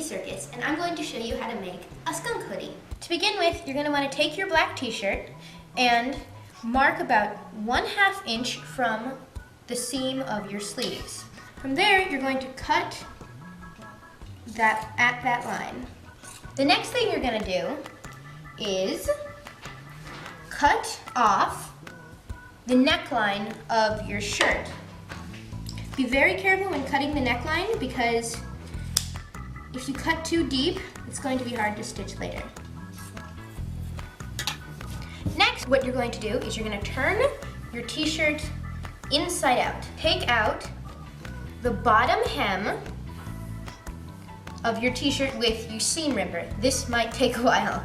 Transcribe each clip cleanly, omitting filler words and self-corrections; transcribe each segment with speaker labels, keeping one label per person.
Speaker 1: Circus, and I'm going to show you how to make a skunk hoodie. To begin with, you're going to want to take your black t-shirt and mark about 1/2 inch from the seam of your sleeves. From there, you're going to cut that at that line. The next thing you're going to do is cut off the neckline of your shirt. Be very careful when cutting the neckline because if you cut too deep, it's going to be hard to stitch later. Next, what you're going to do is you're going to turn your t-shirt inside out. Take out the bottom hem of your t-shirt with your seam ripper. This might take a while.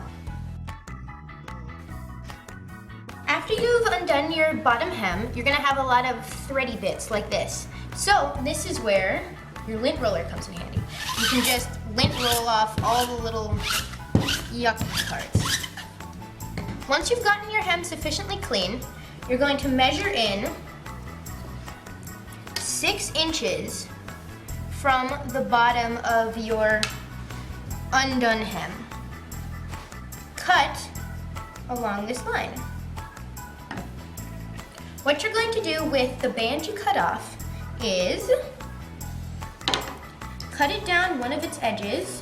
Speaker 1: After you've undone your bottom hem, you're going to have a lot of thready bits like this. So this is where your lint roller comes in handy. You can just lint roll off all the little yucky parts. Once you've gotten your hem sufficiently clean, you're going to measure in 6 inches from the bottom of your undone hem. Cut along this line. What you're going to do with the band you cut off is cut it down one of its edges,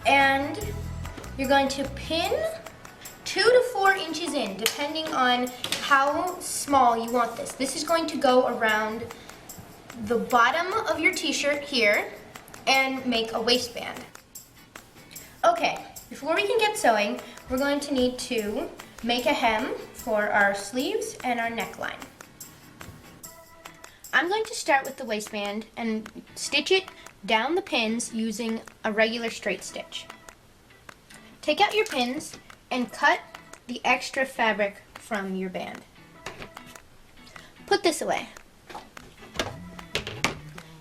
Speaker 1: and you're going to pin 2 to 4 inches in, depending on how small you want this. This is going to go around the bottom of your t-shirt here and make a waistband. Okay, before we can get sewing, we're going to need to make a hem for our sleeves and our neckline. I'm going to start with the waistband and stitch it down the pins using a regular straight stitch. Take out your pins and cut the extra fabric from your band. Put this away.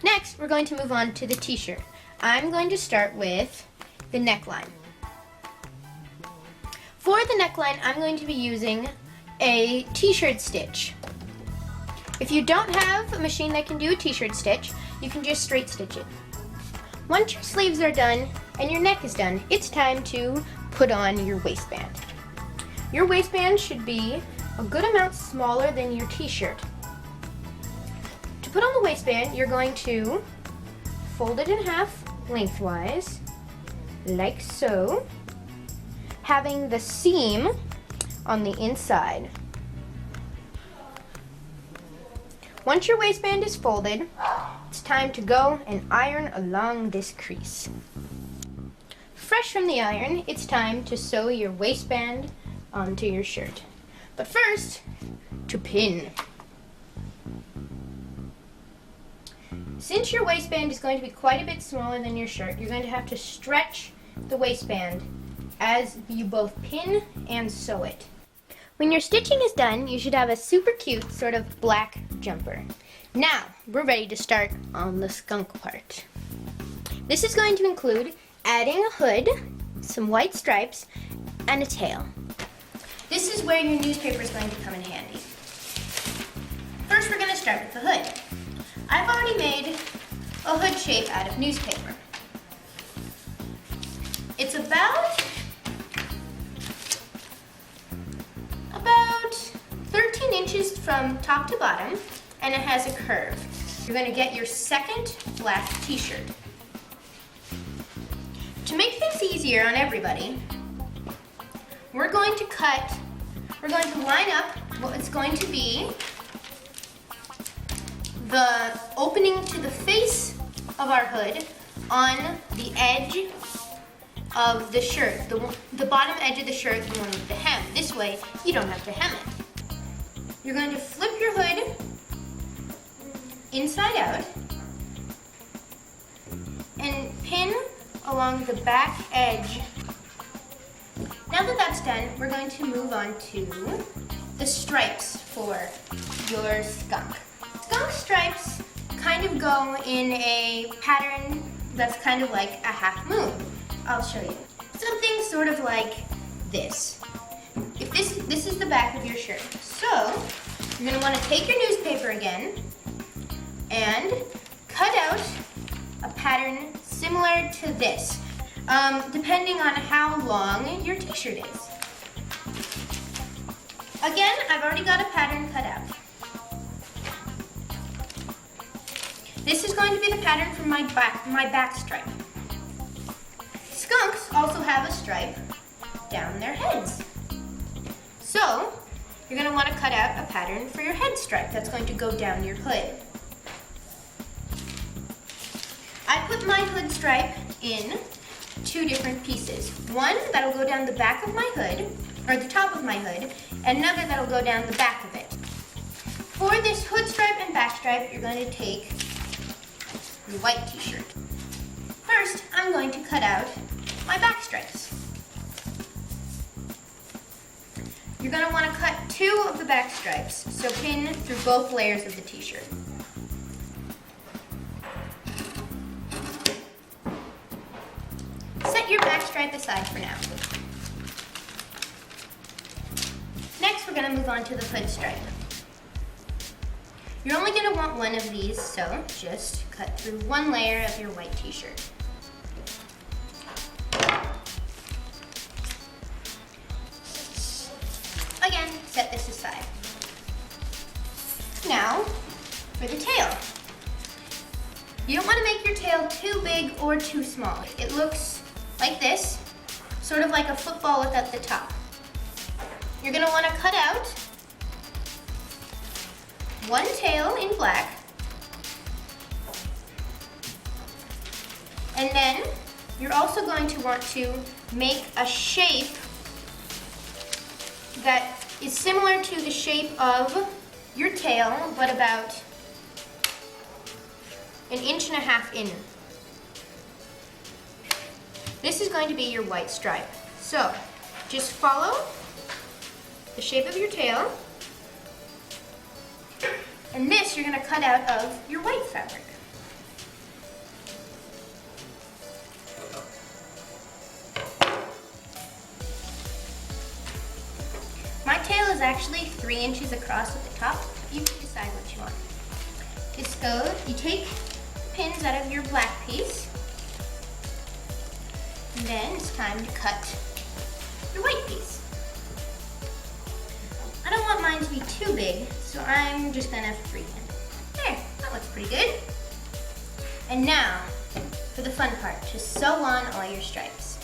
Speaker 1: Next, we're going to move on to the t-shirt. I'm going to start with the neckline. For the neckline, I'm going to be using a t-shirt stitch. If you don't have a machine that can do a t-shirt stitch, you can just straight stitch it. Once your sleeves are done and your neck is done, it's time to put on your waistband. Your waistband should be a good amount smaller than your t-shirt. To put on the waistband, you're going to fold it in half lengthwise, like so, having the seam on the inside. Once your waistband is folded, it's time to go and iron along this crease. Fresh from the iron, it's time to sew your waistband onto your shirt. But first, to pin. Since your waistband is going to be quite a bit smaller than your shirt, you're going to have to stretch the waistband as you both pin and sew it. When your stitching is done, you should have a super cute sort of black jumper. Now, we're ready to start on the skunk part. This is going to include adding a hood, some white stripes, and a tail. This is where your newspaper is going to come in handy. First, we're going to start with the hood. I've already made a hood shape out of newspaper. It's about 13 inches from top to bottom, and it has a curve. You're going to get your second black t-shirt. To make things easier on everybody, we're going to line up what's going to be the opening to the face of our hood on the edge of the shirt, the bottom edge of the shirt, the one with the hem. This way, you don't have to hem it. You're going to flip your hood inside out and pin along the back edge. Now that that's done, we're going to move on to the stripes for your skunk. Skunk stripes kind of go in a pattern that's kind of like a half moon. I'll show you. Something sort of like this. If this is the back of your shirt. So, you're going to want to take your newspaper again and cut out a pattern similar to this, depending on how long your t-shirt is. Again, I've already got a pattern cut out. This is going to be the pattern for my back stripe. Skunks also have a stripe down their heads. So, you're going to want to cut out a pattern for your head stripe that's going to go down your hood. I put my hood stripe in two different pieces. One that'll go down the back of my hood, or the top of my hood, and another that'll go down the back of it. For this hood stripe and back stripe, you're going to take your white t-shirt. First, I'm going to cut out my back stripes. You're going to want to cut two of the back stripes, so pin through both layers of the t-shirt. Set your back stripe aside for now. Next, we're going to move on to the hood stripe. You're only going to want one of these, so just cut through one layer of your white t-shirt. Again, set this aside. Now, for the tail. You don't want to make your tail too big or too small. It looks like this, sort of like a football without the top. You're going to want to cut out one tail in black, and then you're also going to want to make a shape that is similar to the shape of your tail, but about 1.5 inches in. This is going to be your white stripe. So just follow the shape of your tail, and this you're going to cut out of your white fabric. My tail is actually 3 inches across at the top. You can decide what you want. You take pins out of your black piece, and then it's time to cut your white piece. I don't want mine to be too big, so I'm just gonna freehand. There, that looks pretty good. And now, for the fun part, to sew on all your stripes.